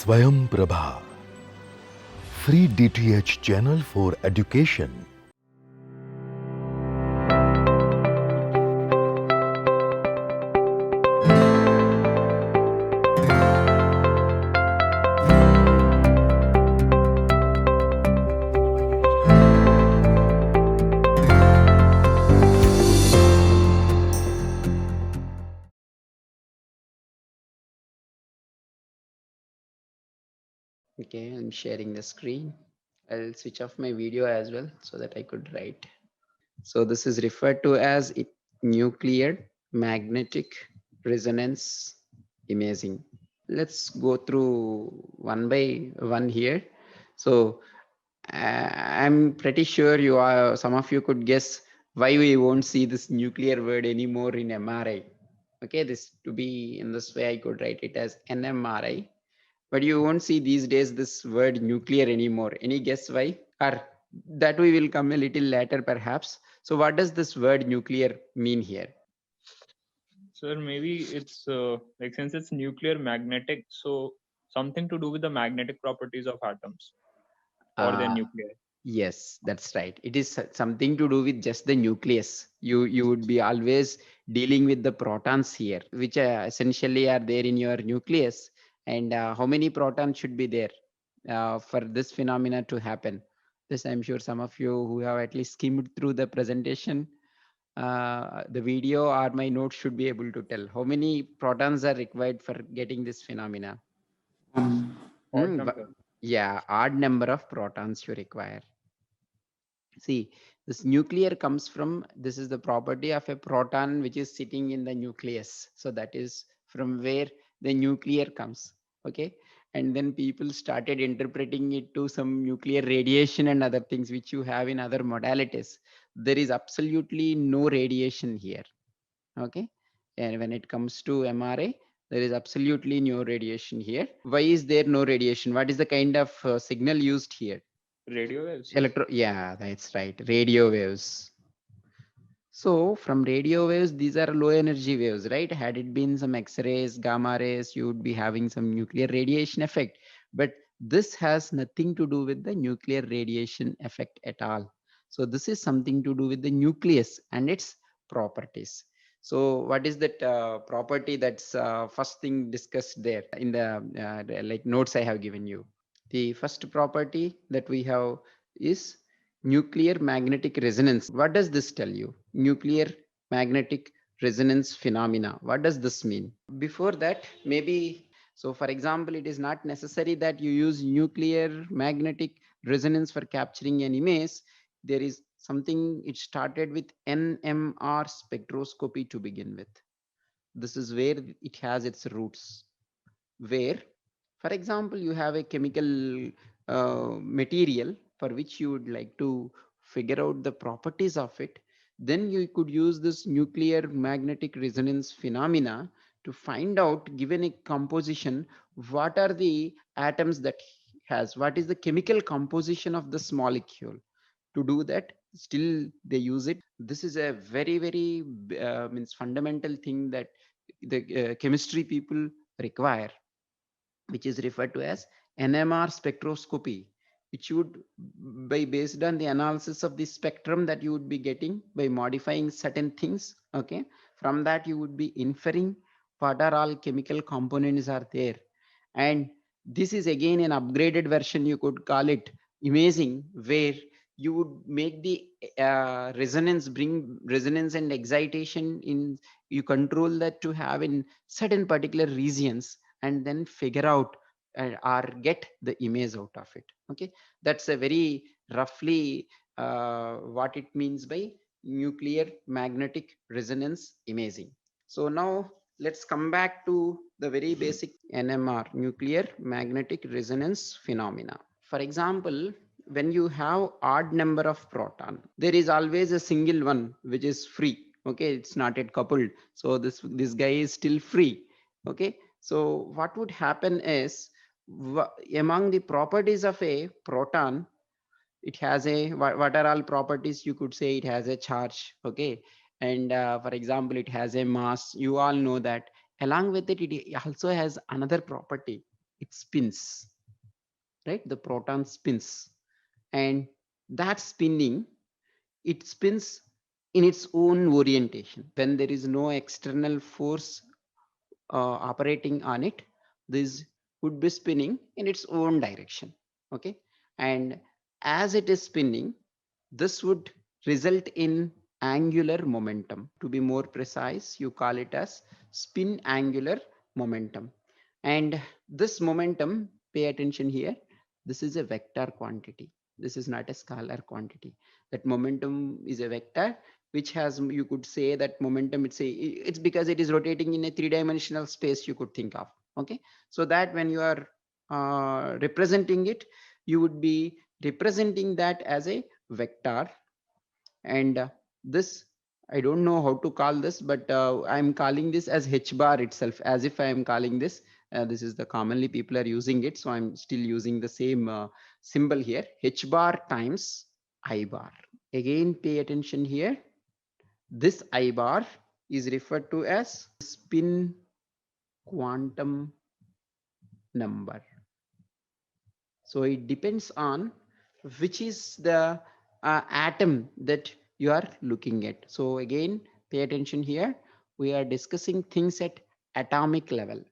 Swayam Prabha, free DTH channel for education. Okay, I'm sharing the screen. I'll switch off my video as well so that I could write. So this is referred to as nuclear magnetic resonance imaging. Let's go through one by one here. So I'm pretty sure you are, some of you could guess why we won't see this nuclear word anymore in MRI. Okay, this to be in this way, I could write it as NMRI, but you won't see these days this word nuclear anymore. Any guess why? Or that we will come a little later perhaps. So what does this word nuclear mean here? Sir, maybe it's like since it's nuclear magnetic, so something to do with the magnetic properties of atoms or their uh, nuclei. yes, that's right. It is something to do with just the nucleus. You would be always dealing with the protons here, which essentially are there in your nucleus. And how many protons should be there for this phenomena to happen? This I'm sure some of you who have at least skimmed through the presentation, the video or my notes should be able to tell how many protons are required for getting this phenomena. Odd Hmm, number. yeah, odd number of protons you require. See, this nuclear comes from, this is the property of a proton which is sitting in the nucleus. So that is from where the nuclear comes. Okay. And then people started interpreting it to some nuclear radiation and other things which you have in other modalities. There is absolutely no radiation here. Okay. And when it comes to MRA, there is absolutely no radiation here. Why is there no radiation? What is the kind of signal used here? Radio waves. Yeah, that's right. Radio waves. So from radio waves, these are low energy waves, right? Had it been some X-rays, gamma rays, you would be having some nuclear radiation effect. But this has nothing to do with the nuclear radiation effect at all. So this is something to do with the nucleus and its properties. So what is that property that's first thing discussed there in the like notes I have given you? The first property that we have is nuclear magnetic resonance. What does this tell you? Nuclear magnetic resonance phenomena. What does this mean? Before that, maybe, so for example, it is not necessary that you use nuclear magnetic resonance for capturing an image. There is something, it started with NMR spectroscopy to begin with. This is where it has its roots. Where, for example, you have a chemical material for which you would like to figure out the properties of it, then you could use this nuclear magnetic resonance phenomena to find out, given a composition, what are the atoms that has, what is the chemical composition of this molecule. To do that, still they use it. This is a very means fundamental thing that the chemistry people require, which is referred to as NMR spectroscopy, which would by based on the analysis of the spectrum that you would be getting by modifying certain things. Okay, from that you would be inferring what are all chemical components are there. And this is again an upgraded version, you could call it imaging, where you would make the resonance, bring resonance and excitation in, you control that to have in certain particular regions, and then figure out or get the image out of it. Okay, that's a very roughly what it means by nuclear magnetic resonance imaging. So now let's come back to the very basic NMR, nuclear magnetic resonance phenomena. For example, when you have odd number of proton, there is always a single one which is free. Okay, it's not yet coupled, so this guy is still free. Okay, so what would happen is, among the properties of a proton, it has a, what are all properties, you could say it has a charge. Okay, and for example, it has a mass, you all know that. Along with it, it also has another property. it spins, right? The proton spins, and that spinning, it spins in its own orientation. When there is no external force operating on it, this would be spinning in its own direction. Okay, and as it is spinning, this would result in angular momentum. To be more precise, you call it as spin angular momentum. And this momentum, pay attention here, this is a vector quantity. This is not a scalar quantity. That momentum is a vector which has, you could say that momentum, it's because it is rotating in a three-dimensional space, you could think of. Okay, so that when you are representing it, you would be representing that as a vector. And this, I don't know how to call this, but I'm calling this as h bar itself, as if I am calling this, this is the commonly people are using it, so I'm still using the same symbol here, h bar times I bar. Again, pay attention here, this I bar is referred to as spin quantum number. So it depends on which is the atom that you are looking at. So again, pay attention here. We are discussing things at atomic level.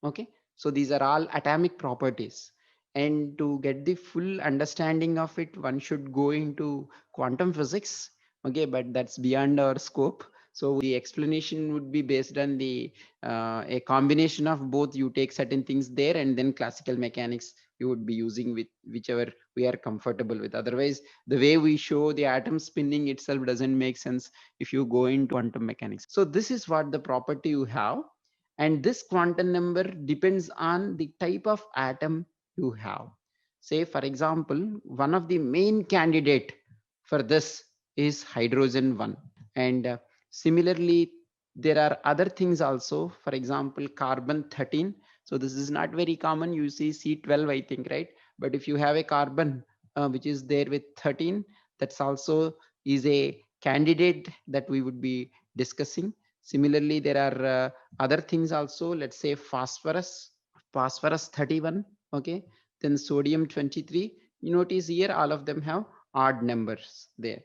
Okay, so these are all atomic properties, and to get the full understanding of it, one should go into quantum physics. Okay, but that's beyond our scope, so the explanation would be based on the a combination of both. You take certain things there, and then classical mechanics you would be using with whichever we are comfortable with. Otherwise, the way we show the atom spinning itself doesn't make sense if you go into quantum mechanics. So this is what the property you have, and this quantum number depends on the type of atom you have. Say for example, one of the main candidate for this is hydrogen 1, and similarly there are other things also, for example carbon 13. So this is not very common, you see C12 I think, right? But if you have a carbon which is there with 13, that's also is a candidate that we would be discussing. Similarly, there are other things also, let's say phosphorus 31. Okay, then sodium 23. You notice here all of them have odd numbers there.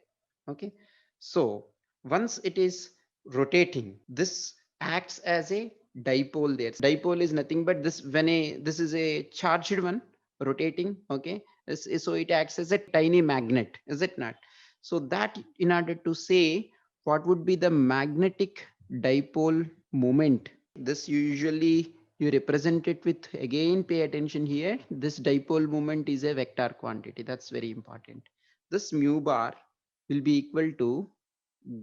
Okay, so once it is rotating, this acts as a dipole there. Dipole is nothing but this, when this is a charged one rotating. Okay, so it acts as a tiny magnet, is it not? So that, in order to say what would be the magnetic dipole moment, this usually you represent it with, again pay attention here, this dipole moment is a vector quantity. That's very important. This mu bar will be equal to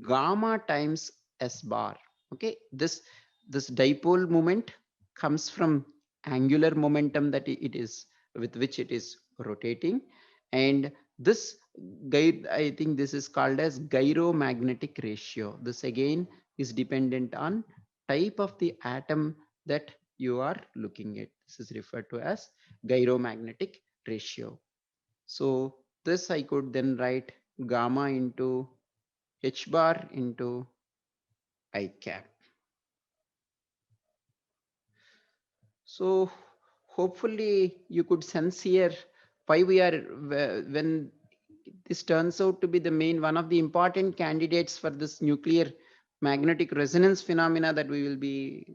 gamma times s bar. Okay, this dipole moment comes from angular momentum that it is, with which it is rotating. And this guide, I think this is called as gyromagnetic ratio. This again is dependent on type of the atom that you are looking at. This is referred to as gyromagnetic ratio. So this I could then write gamma into h bar into I cap. So hopefully you could sense here why we are, when this turns out to be the main, one of the important candidates for this nuclear magnetic resonance phenomena that we will be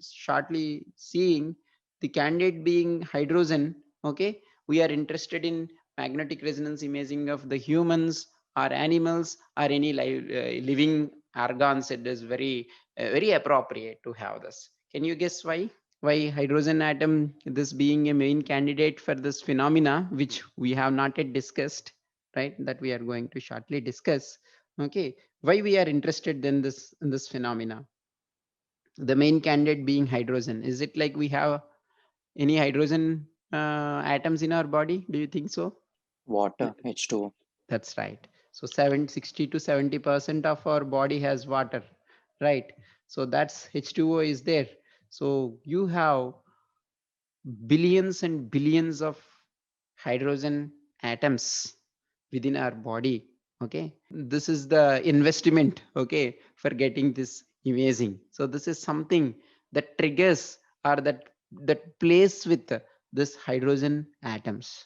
shortly seeing, the candidate being hydrogen. Okay, we are interested in magnetic resonance imaging of the humans or animals or any living organs. It is very appropriate to have this. Can you guess why hydrogen atom, this being a main candidate for this phenomena, which we have not yet discussed, right, that we are going to shortly discuss. Okay, why we are interested in this phenomena, the main candidate being hydrogen? Is it like we have any hydrogen atoms in our body? Do you think so? Water, H2O. That's right. So 60 to 70% of our body has water, right? So that's H2O is there. So you have billions and billions of hydrogen atoms within our body. Okay, this is the investment, okay, for getting this imaging. So this is something that triggers, or that that plays with this hydrogen atoms,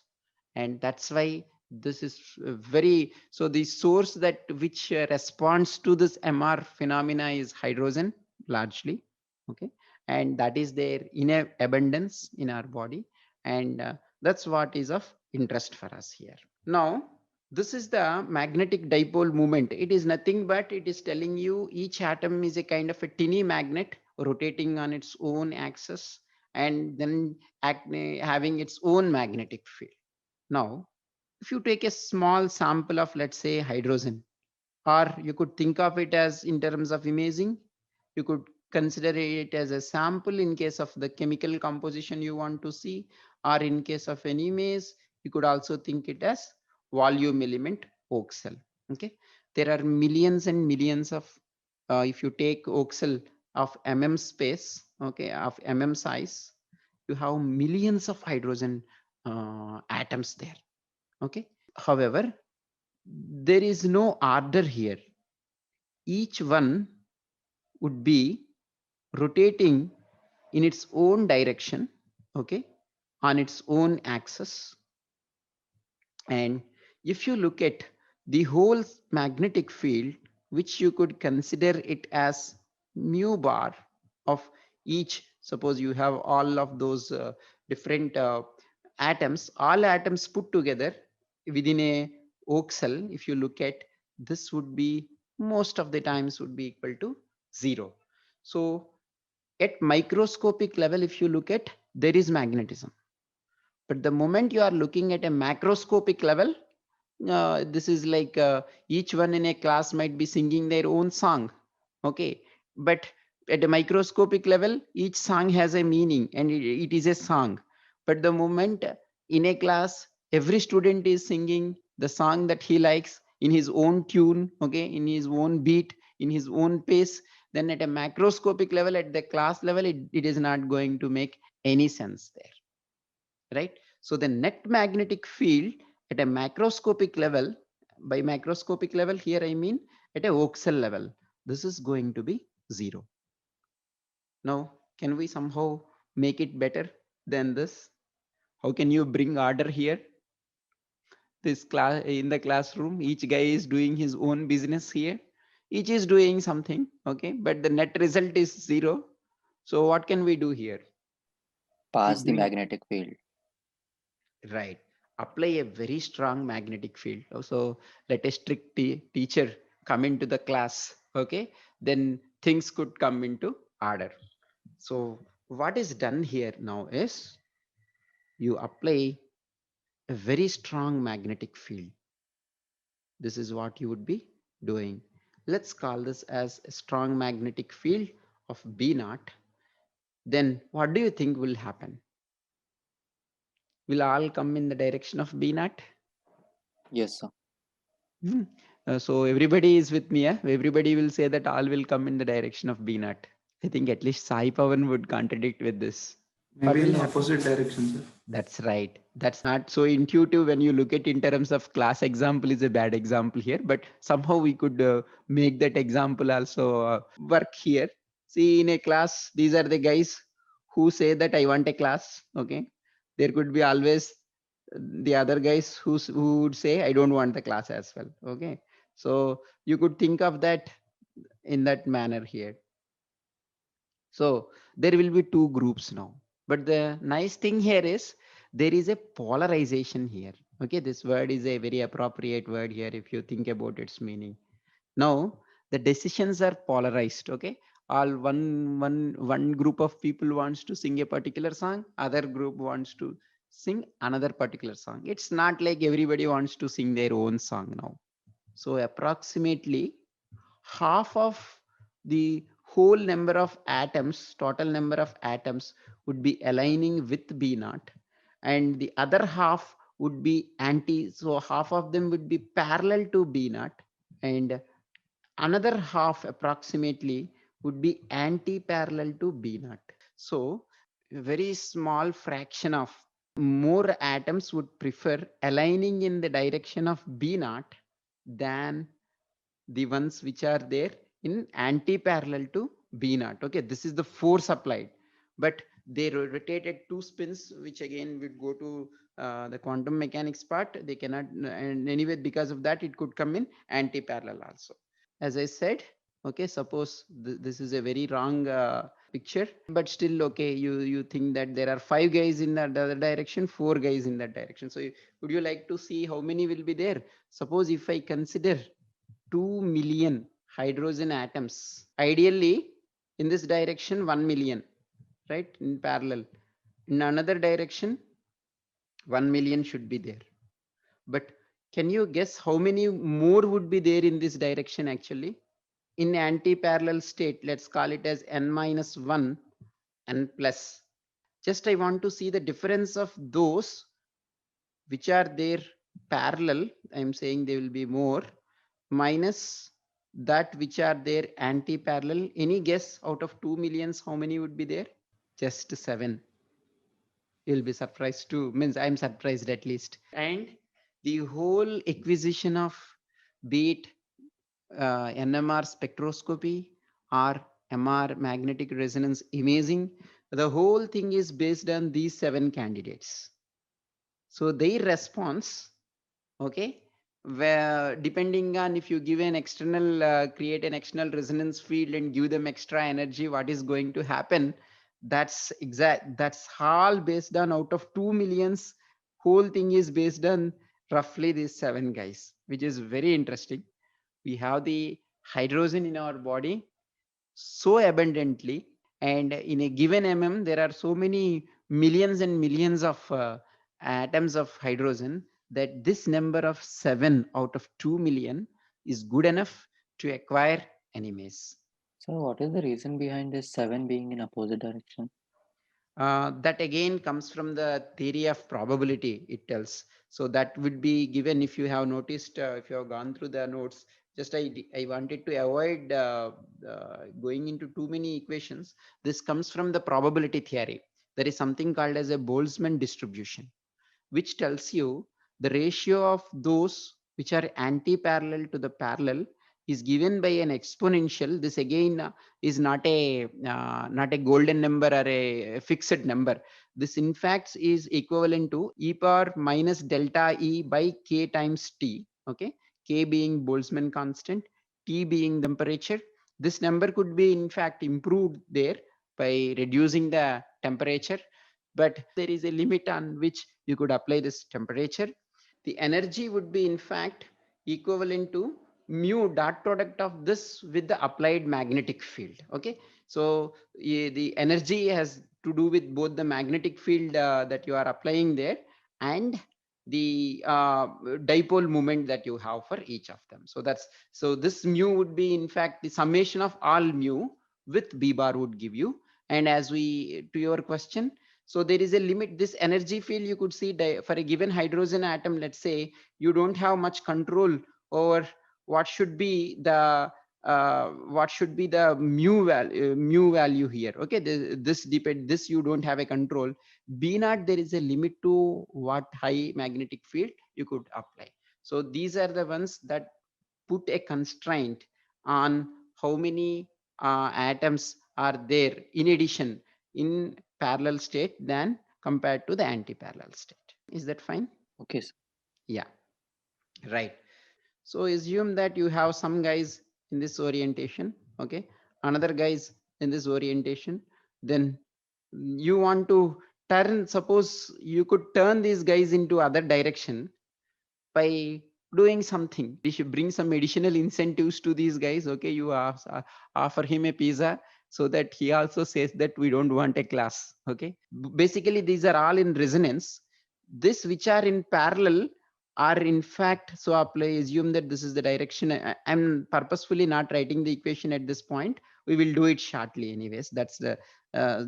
and that's why this is very, so the source that which responds to this MR phenomena is hydrogen largely. Okay, and that is there in abundance in our body, and that's what is of interest for us here. Now this is the magnetic dipole moment. It is nothing but it is telling you each atom is a kind of a tiny magnet rotating on its own axis, and then having its own magnetic field. Now, if you take a small sample of, let's say, hydrogen, or you could think of it as in terms of imaging, you could consider it as a sample in case of the chemical composition you want to see, or in case of an image, you could also think it as volume element voxel. Okay, there are millions and millions of, if you take voxel of space, okay, of size, you have millions of hydrogen atoms there. Okay, however, there is no order here. Each one would be rotating in its own direction, okay, on its own axis. And if you look at the whole magnetic field, which you could consider it as mu bar of each, suppose you have all of those different atoms, all atoms put together within a voxel, if you look at, this would be most of the times would be equal to 0. So at microscopic level, if you look at, there is magnetism, but the moment you are looking at a macroscopic level, this is like each one in a class might be singing their own song. Okay, but at a microscopic level, each song has a meaning, and it is a song. But the moment in a class, every student is singing the song that he likes in his own tune, okay, in his own beat, in his own pace, then at a macroscopic level, at the class level, it is not going to make any sense there, right? So the net magnetic field at a macroscopic level, by macroscopic level here I mean at a voxel level, this is going to be 0. Now, can we somehow make it better than this? How can you bring order here? This class, in the classroom, each guy is doing his own business here. Each is doing something, okay, but the net result is 0. So what can we do here? Pass the Bring, magnetic field. right, apply a very strong magnetic field. Also, let a strict teacher come into the class, okay, then things could come into order. So what is done here now is you apply a very strong magnetic field. This is what you would be doing. Let's call this as a strong magnetic field of B naught. Then what do you think will happen? Will all come in the direction of B naught? Yes, sir. Hmm. So everybody is with me. Eh? Everybody will say that all will come in the direction of B naught. I think at least Sai Pavan would contradict with this. What Maybe in will the happen? opposite direction, sir. That's right. That's not so intuitive when you look at in terms of class example is a bad example here, but somehow we could make that example also work here. See, in a class, these are the guys who say that I want a class. Okay. There could be always the other guys who would say I don't want the class as well. Okay. So you could think of that in that manner here. So there will be two groups now. But the nice thing here is there is a polarization here. Okay, this word is a very appropriate word here if you think about its meaning. Now the decisions are polarized. Okay, all one group of people wants to sing a particular song, other group wants to sing another particular song. It's not like everybody wants to sing their own song now. So approximately half of the whole number of atoms, total number of atoms would be aligning with B naught, and the other half would be anti. So half of them would be parallel to B naught, and another half approximately would be anti-parallel to B naught. So a very small fraction of more atoms would prefer aligning in the direction of B naught than the ones which are there in anti-parallel to B naught. Okay, this is the force applied. But they rotated two spins, which again would go to the quantum mechanics part. They cannot, and anyway, because of that, it could come in anti-parallel also. As I said, okay, suppose this is a very wrong picture, but still, okay, you think that there are 5 guys in the other direction, 4 guys in that direction. So would you like to see how many will be there? Suppose if I consider 2 million hydrogen atoms, ideally in this direction 1 million, right, in parallel. In another direction 1 million should be there, but can you guess how many more would be there in this direction actually? In anti-parallel state, let's call it as n minus 1 and plus. Just I want to see the difference of those which are there parallel. I'm saying they will be more, minus that which are there anti-parallel. Any guess out of 2 millions, how many would be there? Just 7. You'll be surprised too. Means I'm surprised at least. And the whole acquisition of, be it NMR spectroscopy or MR magnetic resonance imaging, the whole thing is based on these 7 candidates. So their response, okay, where depending on if you give an external, create an external resonance field and give them extra energy, what is going to happen? That's exact. That's all based on out of 2 millions. Whole thing is based on roughly these 7 guys, which is very interesting. We have the hydrogen in our body so abundantly, and in a given there are so many millions and millions of atoms of hydrogen, that this number of 7 out of 2 million is good enough to acquire an image. So what is the reason behind this 7 being in opposite direction? That again comes from the theory of probability, it tells. So that would be given, if you have noticed, if you have gone through the notes. Just I wanted to avoid going into too many equations. This comes from the probability theory. There is something called as a Boltzmann distribution, which tells you the ratio of those which are anti-parallel to the parallel is given by an exponential. This again is not a golden number or a fixed number. This in fact is equivalent to e power minus delta E by k times t. Okay, k being Boltzmann constant, t being the temperature. This number could be in fact improved there by reducing the temperature, but there is a limit on which you could apply this temperature. The energy would be in fact equivalent to mu dot product of this with the applied magnetic field. Okay, so the energy has to do with both the magnetic field that you are applying there and the dipole moment that you have for each of them. So that's, so this mu would be in fact the summation of all mu with b bar would give you. And as we, to your question, so there is a limit. This energy field you could see for a given hydrogen atom, let's say you don't have much control over what should be the mu value here. Okay, this depend, this you don't have a control. B naught, there is a limit to what high magnetic field you could apply. So these are the ones that put a constraint on how many atoms are there in addition in parallel state than compared to the anti-parallel state. Is that fine? Okay, sir. Yeah, right. So assume that you have some guys in this orientation, okay, another guys in this orientation. Then you want to turn, suppose you could turn these guys into other direction by doing something. We should bring some additional incentives to these guys. Okay, you offer him a pizza so that he also says that we don't want a class. Okay, basically these are all in resonance. This which are in parallel are in fact, so apply, assume that this is the direction. I'm purposefully not writing the equation at this point. We will do it shortly anyways. That's the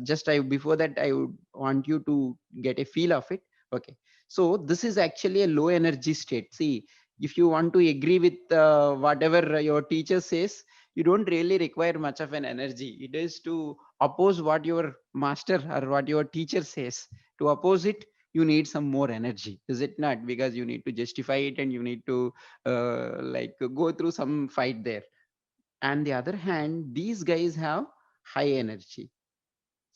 just I before that I would want you to get a feel of it. Okay, so this is actually a low energy state. See, if you want to agree with whatever your teacher says, you don't really require much of an energy. It is to oppose what your master or what your teacher says. To oppose it, you need some more energy, is it not? Because you need to justify it and you need to like go through some fight there. And the other hand, these guys have high energy.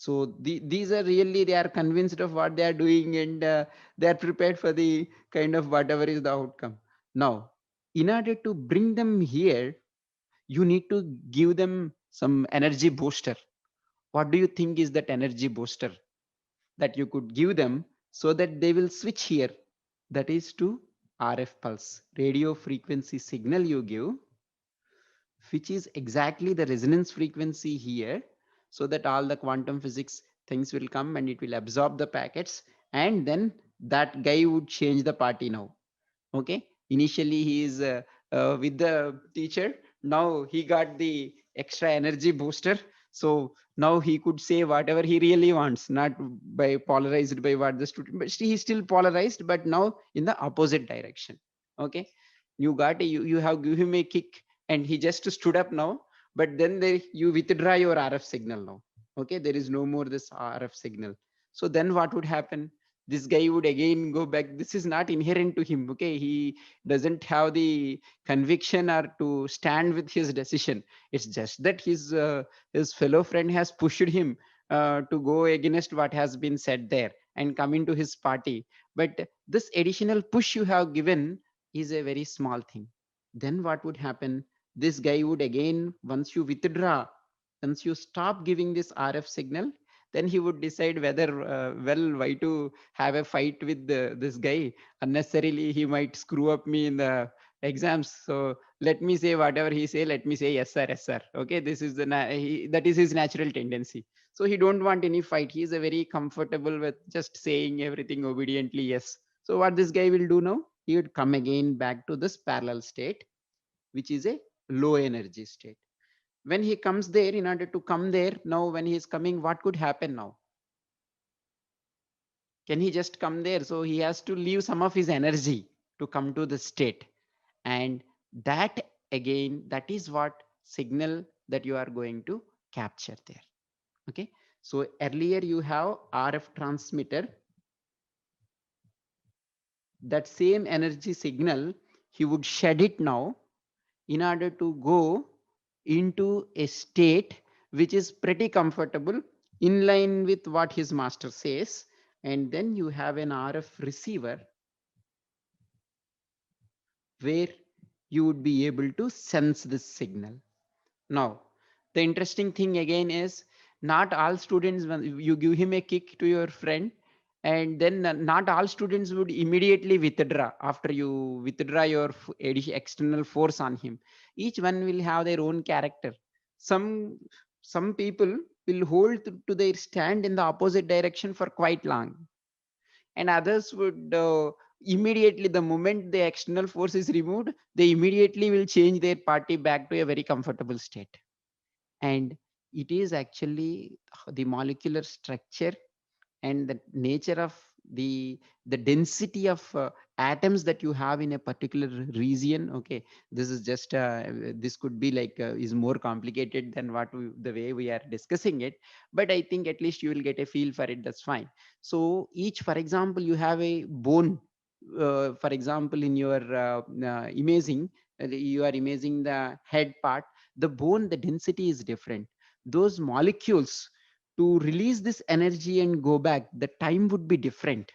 So these are really, they are convinced of what they are doing, and they are prepared for the kind of whatever is the outcome. Now, in order to bring them here, you need to give them some energy booster. What do you think is that energy booster that you could give them so that they will switch here? That is to RF pulse, radio frequency signal you give, which is exactly the resonance frequency here, so that all the quantum physics things will come and it will absorb the packets, and then that guy would change the party now. Okay, initially he is with the teacher, now he got the extra energy booster, so now he could say whatever he really wants, not by polarized by what the student, but he's still polarized, but now in the opposite direction. Okay, you got a, you have give him a kick and he just stood up now, but then there you withdraw your RF signal now. Okay, there is no more this RF signal. So then what would happen? This guy would again go back. This is not inherent to him. Okay, he doesn't have the conviction or to stand with his decision. It's just that his fellow friend has pushed him to go against what has been said there and come into his party. But this additional push you have given is a very small thing. Then what would happen? This guy would again, once you withdraw, once you stop giving this RF signal, then he would decide whether, well, why to have a fight with this guy unnecessarily. He might screw up me in the exams, so let me say whatever he say, let me say yes sir, yes sir. Okay, this is the that is his natural tendency. So he don't want any fight. He is a very comfortable with just saying everything obediently yes. So what this guy will do now, he would come again back to this parallel state, which is a low energy state. When he comes there, in order to come there, now when he is coming, what could happen now? Can he just come there? So he has to leave some of his energy to come to the state. And that again, that is what signal that you are going to capture there. Okay. So earlier you have RF transmitter, that same energy signal, he would shed it now in order to go into a state which is pretty comfortable in line with what his master says. And then you have an RF receiver where you would be able to sense this signal. Now, the interesting thing again is, not all students, when you give him a kick to your friend, and then not all students would immediately withdraw after you withdraw your external force on him. Each one will have their own character. Some people will hold to their stand in the opposite direction for quite long, and others would immediately, the moment the external force is removed, they immediately will change their party back to a very comfortable state. And it is actually the molecular structure and the nature of the density of atoms that you have in a particular region. Okay, this is just this could be like is more complicated than the way we are discussing it, but I think at least you will get a feel for it. That's fine. So each, for example, you have a bone, for example, in your imaging, you are imaging the head part, the bone, the density is different. Those molecules, to release this energy and go back, the time would be different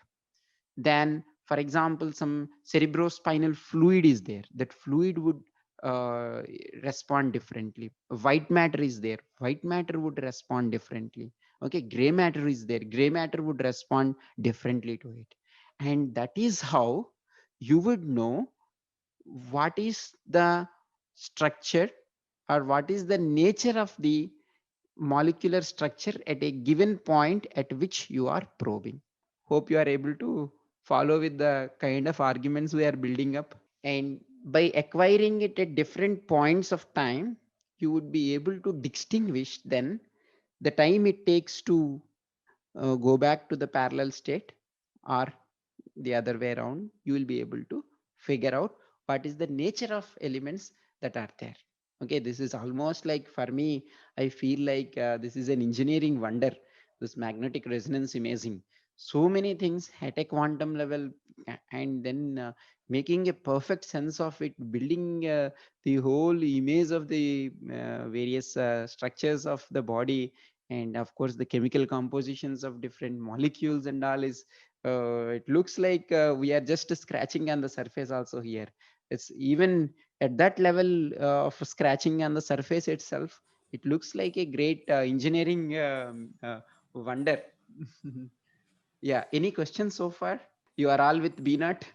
than, for example, some cerebrospinal fluid is there. That fluid would uh, respond differently. White matter is there, white matter would respond differently. Okay, gray matter is there, gray matter would respond differently to it. And that is how you would know what is the structure, or what is the nature of the molecular structure at a given point at which you are probing. Hope you are able to follow with the kind of arguments we are building up. And by acquiring it at different points of time, you would be able to distinguish then the time it takes to go back to the parallel state, or the other way around. You will be able to figure out what is the nature of elements that are there. Okay, this is almost like, for me, I feel like this is an engineering wonder, this magnetic resonance imaging. So many things at a quantum level, and then making a perfect sense of it, building the whole image of the various structures of the body And of course the chemical compositions of different molecules and all is it looks like we are just scratching on the surface also here. It's even at that level of scratching on the surface itself, it looks like a great engineering wonder. Yeah, any questions so far? You are all with B naught.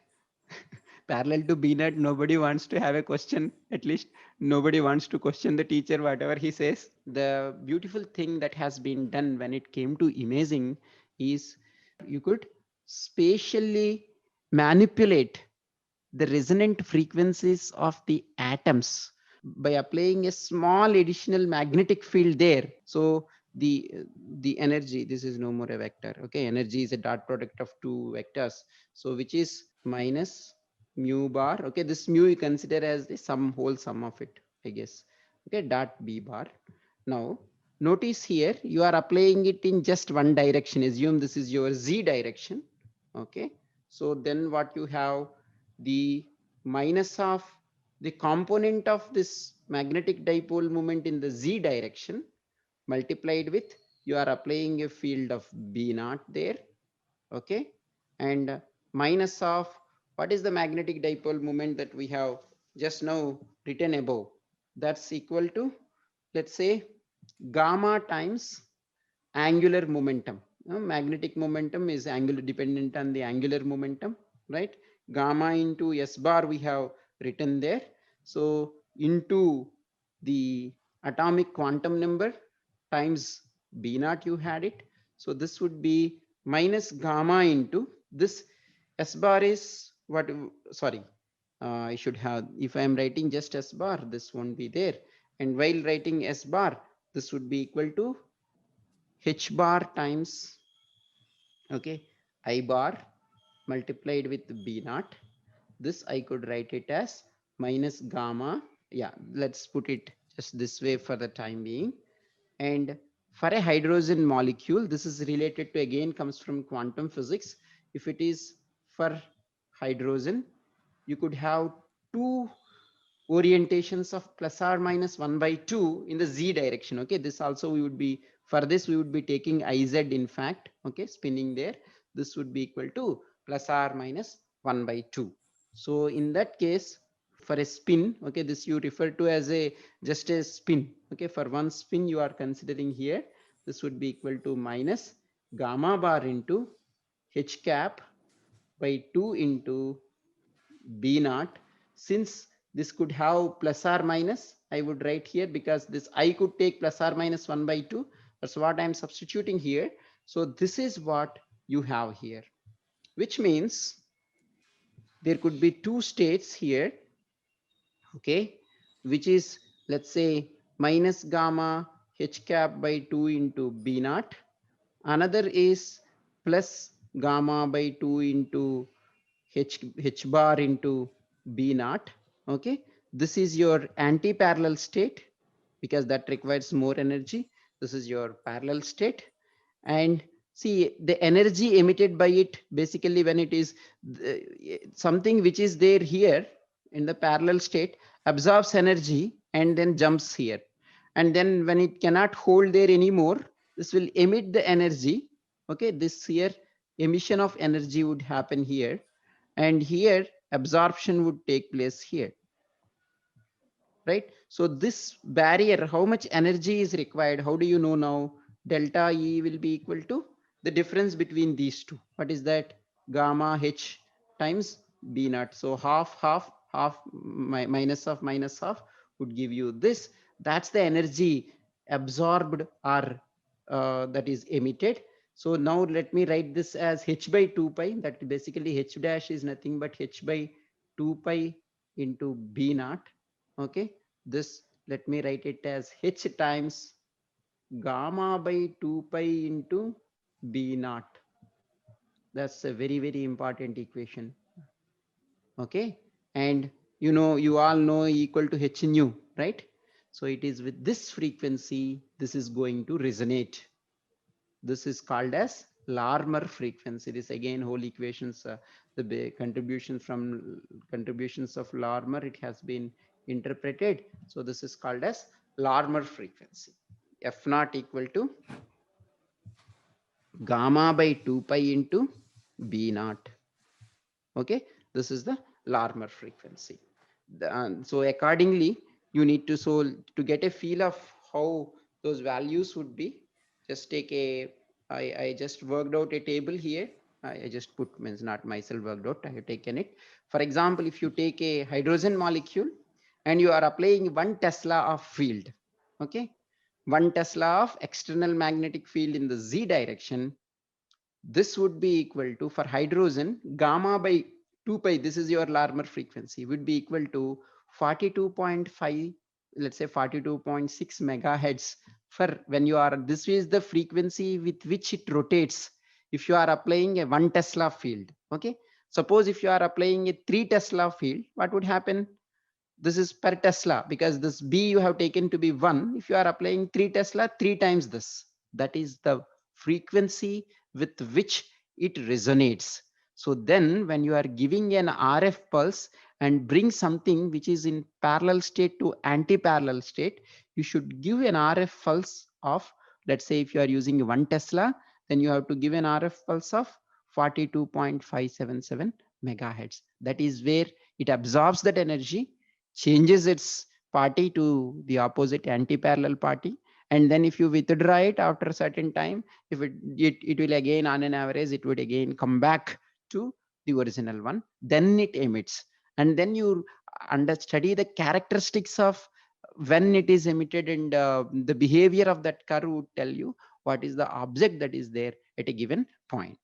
Parallel to B naught, nobody wants to have a question. At least nobody wants to question the teacher, whatever he says. The beautiful thing that has been done when it came to imaging is you could spatially manipulate the resonant frequencies of the atoms by applying a small additional magnetic field there. So the the energy, this is no more a vector. Okay, energy is a dot product of two vectors, so which is minus mu bar. Okay, this mu you consider as the whole sum of it, I guess. Okay, dot b bar. Now notice here you are applying it in just one direction. Assume this is your z direction. Okay, so then what you have, the minus of the component of this magnetic dipole moment in the z direction multiplied with, you are applying a field of b naught there. Okay, and minus of what is the magnetic dipole moment that we have just now written above, that's equal to, let's say, gamma times angular momentum. Magnetic momentum is angular dependent on the angular momentum, right? Gamma into s bar we have written there. So into the atomic quantum number times b naught you had it. So this would be minus gamma into this s bar is what, sorry, I should have, if I am writing just s bar, this won't be there. And while writing s bar, this would be equal to h bar times, okay, I bar multiplied with b naught. This I could write it as minus gamma. Yeah, let's put it just this way for the time being. And for a hydrogen molecule, this is related to, again comes from quantum physics. If it is for hydrogen, you could have two orientations of plus or minus 1 by 2 in the z direction. Okay, this also we would be, for this we would be taking iz, in fact. Okay, spinning there, this would be equal to plus or minus 1 by 2. So in that case, for a spin, okay, this you refer to as a just a spin. Okay, for one spin you are considering here, this would be equal to minus gamma bar into h cap by 2 into b naught. Since this could have plus or minus, I would write here, because this I could take plus or minus 1 by 2. That's what I'm substituting here. So this is what you have here, which means there could be two states here. Okay, which is, let's say, minus gamma h cap by 2 into b naught. Another is plus gamma by 2 into h bar into b naught. Okay, this is your anti-parallel state, because that requires more energy. This is your parallel state. And see, the energy emitted by it, basically when it is something which is there here in the parallel state, absorbs energy and then jumps here. And then when it cannot hold there anymore, this will emit the energy. Okay, this here emission of energy would happen here, and here absorption would take place here, right? So this barrier, how much energy is required, how do you know now? Delta E will be equal to the difference between these two. What is that? Gamma H times B naught. So half minus half would give you this. That's the energy absorbed or that is emitted. So now let me write this as h by 2 pi. That basically h dash is nothing but h by 2 pi into B naught. Okay, this, let me write it as h times gamma by 2 pi into b naught. That's a very, very important equation. Okay, and you all know equal to h nu, right? So it is with this frequency this is going to resonate. This is called as Larmor frequency. This again whole equations, the contributions of Larmor, it has been interpreted. So this is called as Larmor frequency. F naught equal to gamma by 2 pi into B naught. Okay, this is the Larmor frequency. So accordingly, you need to to get a feel of how those values would be. Just take I just worked out a table here. I just put, means not myself worked out, I have taken it. For example, if you take a hydrogen molecule and you are applying 1 Tesla of field, okay, 1 Tesla of external magnetic field in the Z direction, this would be equal to, for hydrogen, gamma by 2 pi, this is your Larmor frequency, would be equal to 42.5, let's say 42.6 megahertz. For when you are, this is the frequency with which it rotates if you are applying a 1 Tesla field. Okay, suppose if you are applying a 3 Tesla field, what would happen? This is per Tesla, because this B you have taken to be 1. If you are applying 3 Tesla, 3 times this. That is the frequency with which it resonates. So then when you are giving an RF pulse and bring something which is in parallel state to anti-parallel state, you should give an RF pulse of, let's say if you are using 1 Tesla, then you have to give an RF pulse of 42.577 megahertz. That is where it absorbs that energy, changes its party to the opposite anti-parallel party, and then if you withdraw it after a certain time, if it will again, on an average, it would again come back to the original one, then it emits. And then you study the characteristics of when it is emitted, and the behavior of that curve would tell you what is the object that is there at a given point.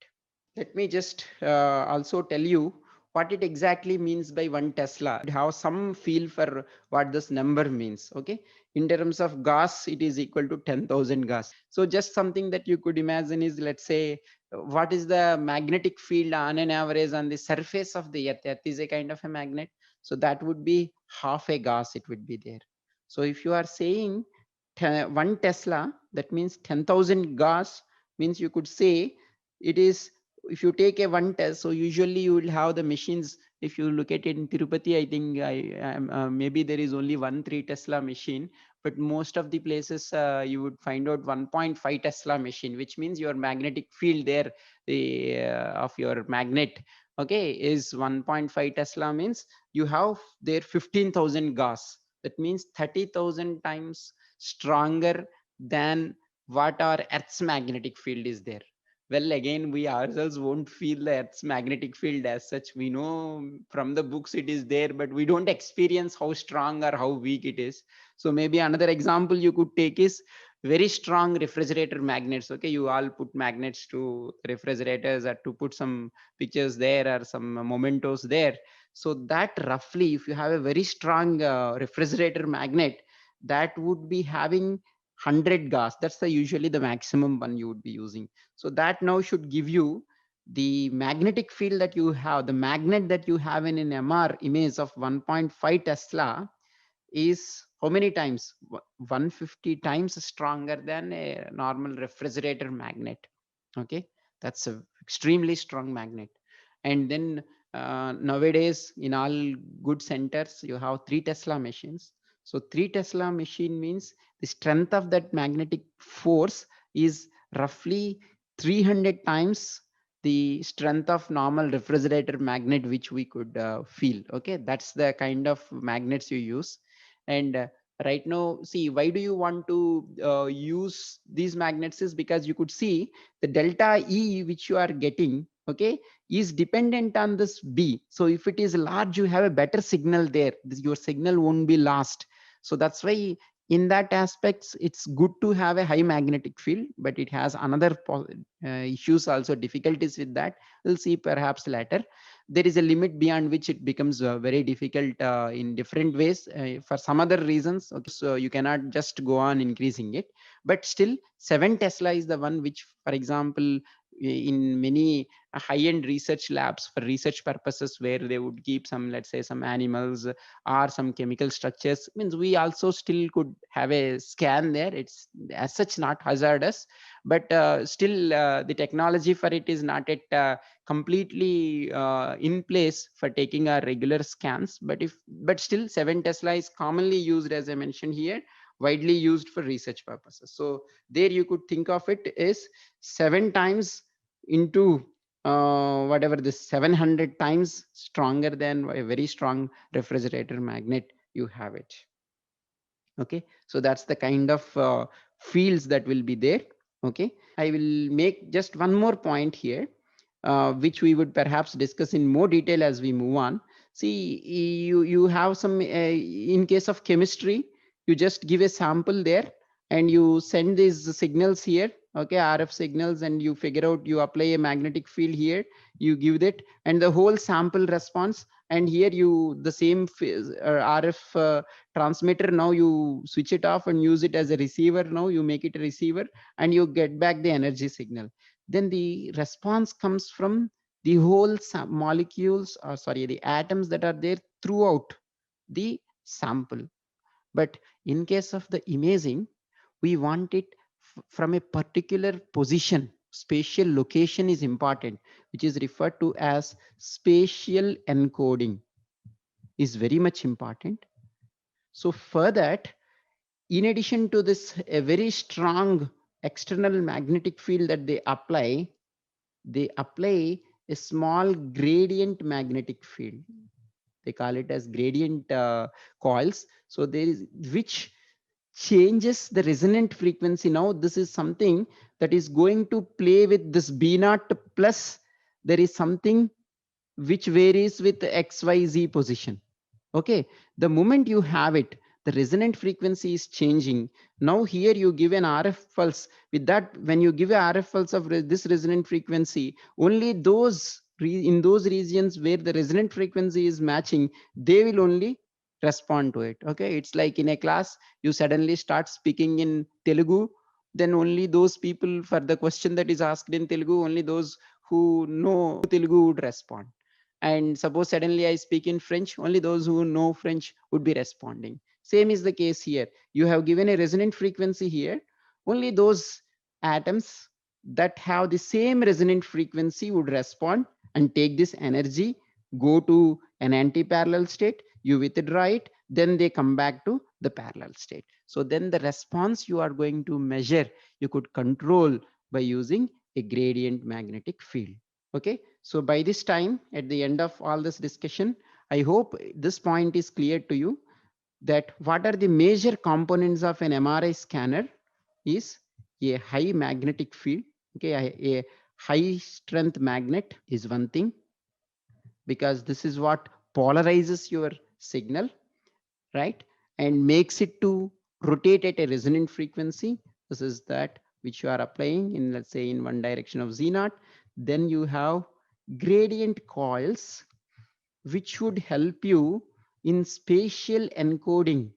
Let me just also tell you what it exactly means by 1 Tesla. Have some feel for what this number means. Okay, in terms of Gauss, it is equal to 10,000 Gauss. So just something that you could imagine is, let's say, what is the magnetic field on an average on the surface of the Earth? Earth is a kind of a magnet, so that would be half a Gauss. It would be there. So if you are saying 1 Tesla, that means 10,000 Gauss, means you could say it is, if you take a 1 test, so usually you will have the machines. If you look at it in Tirupati, I think maybe there is only 3 Tesla machine, but most of the places you would find out 1.5 Tesla machine, which means your magnetic field there, the of your magnet, okay, is 1.5 Tesla, means you have there 15,000 Gauss. That means 30,000 times stronger than what our Earth's magnetic field is there. Well, again, we ourselves won't feel the Earth's magnetic field as such. We know from the books it is there, but we don't experience how strong or how weak it is. So maybe another example you could take is very strong refrigerator magnets. Okay, you all put magnets to refrigerators or to put some pictures there or some mementos there. So that roughly, if you have a very strong refrigerator magnet, that would be having 100 Gauss. That's the usually the maximum one you would be using. So that now should give you the magnetic field that you have, the magnet that you have in an MR image of 1.5 Tesla is how many times? 150 times stronger than a normal refrigerator magnet. Okay, that's a extremely strong magnet. And then nowadays in all good centers you have 3 Tesla machines. So 3 Tesla machine means the strength of that magnetic force is roughly 300 times the strength of normal refrigerator magnet which we could feel. Okay, that's the kind of magnets you use. And right now, see, why do you want to use these magnets is because you could see the delta E which you are getting, okay, is dependent on this B. So if it is large, you have a better signal there. Your signal won't be lost. So that's why in that aspects, it's good to have a high magnetic field, but it has another issues also, difficulties with that. We'll see perhaps later. There is a limit beyond which it becomes very difficult in different ways for some other reasons. Okay, so you cannot just go on increasing it, but still 7 Tesla is the one which, for example, in many high-end research labs for research purposes, where they would keep some, let's say, some animals or some chemical structures, means we also still could have a scan there. It's as such not hazardous, but still the technology for it is not at completely in place for taking our regular scans. But still 7 Tesla is commonly used, as I mentioned here. widely used for research purposes. So there you could think of it as 7 times into whatever this 700 times stronger than a very strong refrigerator magnet you have it. Okay, so that's the kind of fields that will be there. Okay, I will make just one more point here, which we would perhaps discuss in more detail as we move on. See, you have some in case of chemistry, you just give a sample there and you send these signals here, okay, RF signals, and you figure out, you apply a magnetic field here, you give that, and the whole sample response, and here you the same RF transmitter, now you switch it off and use it as a receiver, now you make it a receiver and you get back the energy signal. Then the response comes from the whole molecules, or sorry, the atoms that are there throughout the sample. But in case of the imaging, we want it from a particular position. Spatial location is important, which is referred to as spatial encoding, is very much important. So for that, in addition to this, a very strong external magnetic field that they apply a small gradient magnetic field. They call it as gradient coils. So there is, which changes the resonant frequency. Now this is something that is going to play with this B naught plus, there is something which varies with XYZ position. Okay, the moment you have it, the resonant frequency is changing. Now here you give an RF pulse. With that, when you give a RF pulse of this resonant frequency, only those in those regions where the resonant frequency is matching, they will only respond to it. Okay, it's like in a class, you suddenly start speaking in Telugu, then only those people, for the question that is asked in Telugu, only those who know Telugu would respond. And suppose suddenly I speak in French, only those who know French would be responding. Same is the case here. You have given a resonant frequency here, only those atoms that have the same resonant frequency would respond and take this energy, go to an anti-parallel state, you withdraw it, then they come back to the parallel state. So then the response you are going to measure, you could control by using a gradient magnetic field. Okay, so by this time, at the end of all this discussion, I hope this point is clear to you, that what are the major components of an MRI scanner is a high magnetic field. Okay, a high strength magnet is one thing, because this is what polarizes your signal, right, and makes it to rotate at a resonant frequency. This is that which you are applying in, let's say, in one direction of Z naught. Then you have gradient coils, which would help you in spatial encoding,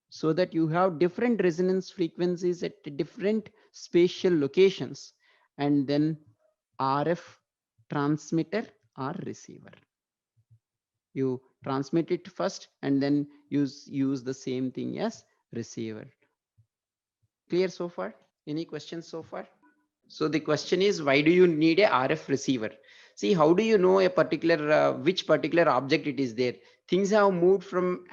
so that you have different resonance frequencies at different spatial locations, and then RF transmitter or receiver. You transmit it first and then use the same thing as receiver. Clear so far? Any questions so far? So the question is, why do you need a RF receiver? See, how do you know a particular which particular object it is there? Things have moved from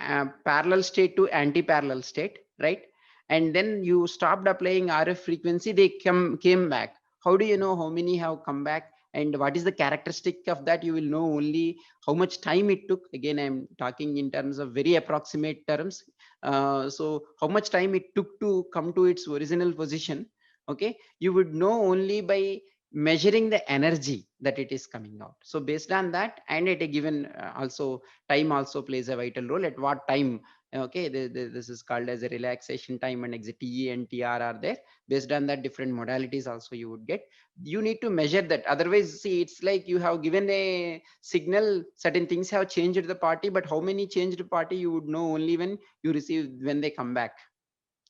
parallel state to anti-parallel state, right? And then you stopped applying RF frequency, they came back. How do you know how many have come back? And what is the characteristic of that? You will know only how much time it took. Again, I'm talking in terms of very approximate terms. So how much time it took to come to its original position. Okay, you would know only by measuring the energy that it is coming out. So based on that, and at a given also time also plays a vital role, at what time. Okay, this is called as a relaxation time, and exit TE and TR are there. Based on that, different modalities also you would get. You need to measure that. Otherwise, see, it's like you have given a signal, certain things have changed the party, but how many changed party you would know only when you receive, when they come back.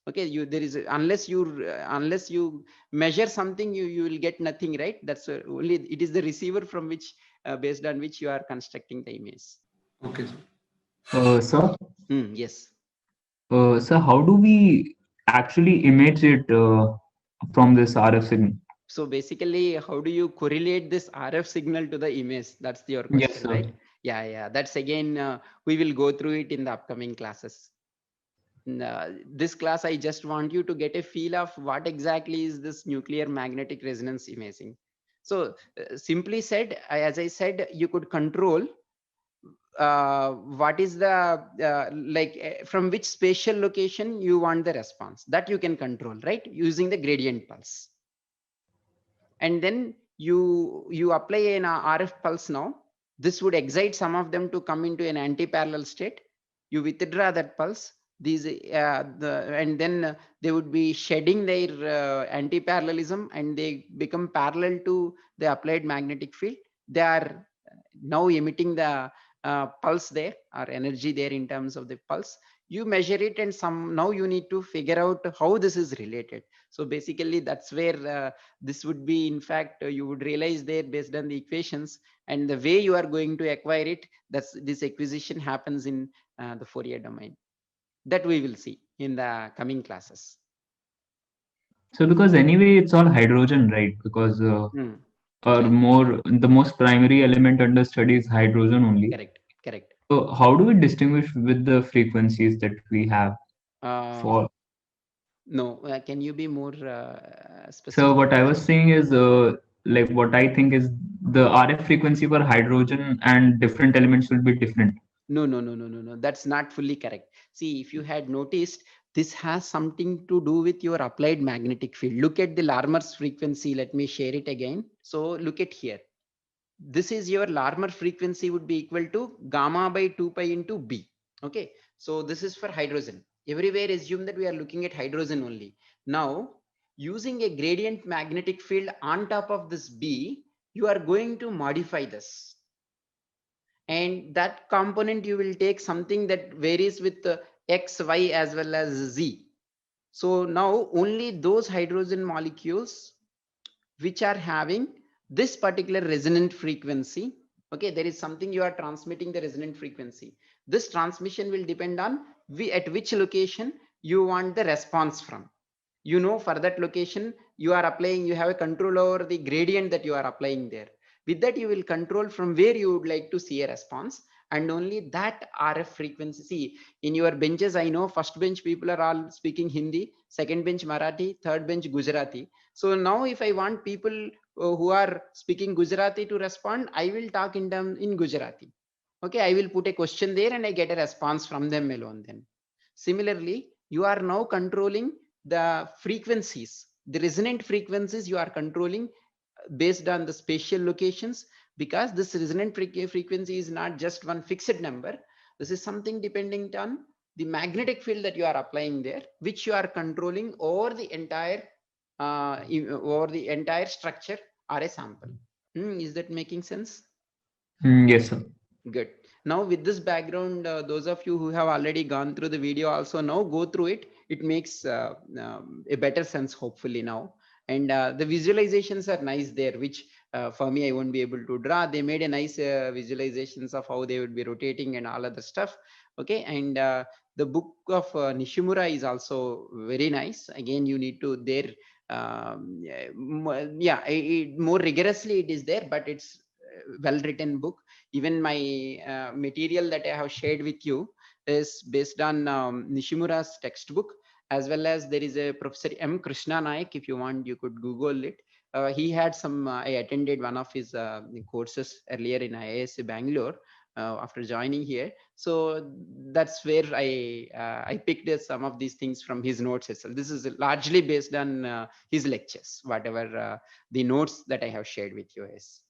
Okay, you, there is, unless you measure something, you will get nothing, right? That's only, it is the receiver from which based on which you are constructing the image. Okay, sir. Sir, Yes. sir, how do we actually image it from this RF signal? So basically, how do you correlate this RF signal to the image? That's your Yes, question, sir. right? Yeah, that's again, we will go through it in the upcoming classes. This class, I just want you to get a feel of what exactly is this nuclear magnetic resonance imaging. So simply said, as I said, you could control what is the from which spatial location you want the response, that you can control, right, using the gradient pulse. And then you apply an RF pulse. Now this would excite some of them to come into an anti-parallel state. You withdraw that pulse, these and then they would be shedding their anti-parallelism, and they become parallel to the applied magnetic field. They are now emitting the pulse there, or energy there in terms of the pulse. You measure it, and some now you need to figure out how this is related. So basically that's where this would be, in fact, you would realize there, based on the equations and the way you are going to acquire it, that's this acquisition happens in the Fourier domain. That we will see in the coming classes. So because anyway it's all hydrogen, right? Because or Right. more the most primary element under study is hydrogen only. Correct. Correct. So how do we distinguish with the frequencies that we have uh, for? no, can you be more So specific what about I that? was saying is like what I think is the RF frequency for hydrogen and different elements will be different. No, no, no, no, no, no. That's not fully correct. See, if you had noticed, this has something to do with your applied magnetic field. Look at the Larmor's frequency. Let me share it again. So look at here. This is your Larmor frequency would be equal to gamma by 2 pi into B. Okay. So this is for hydrogen. Everywhere assume that we are looking at hydrogen only. Now, using a gradient magnetic field on top of this B, you are going to modify this, and that component you will take something that varies with x, y as well as z. So now only those hydrogen molecules which are having this particular resonant frequency, okay, there is something you are transmitting the resonant frequency. This transmission will depend on at which location you want the response from. You know, for that location you are applying, you have a control over the gradient that you are applying there. With that you will control from where you would like to see a response, and only that RF frequency. See, in your benches, I know first bench people are all speaking Hindi, second bench Marathi, third bench Gujarati. So now if I want people who are speaking Gujarati to respond, I will talk in Gujarati. Okay, I will put a question there and I get a response from them alone. Then similarly, you are now controlling the frequencies, the resonant frequencies you are controlling based on the spatial locations, because this resonant frequency is not just one fixed number. This is something depending on the magnetic field that you are applying there, which you are controlling over the entire structure or a sample. Is that making sense? Yes, sir. Good. Now with this background, those of you who have already gone through the video also now go through it. It makes a better sense hopefully now. And the visualizations are nice there, which for me, I won't be able to draw. They made a nice visualizations of how they would be rotating and all other stuff. Okay. And the book of Nishimura is also very nice. Again, you need to there. More rigorously it is there, but it's well written book. Even my material that I have shared with you is based on Nishimura's textbook, as well as there is a Professor M. Krishna Naik. If you want, you could Google it. He had some, I attended one of his courses earlier in IIS Bangalore after joining here. So that's where I picked some of these things from his notes itself. This is largely based on his lectures, whatever the notes that I have shared with you is.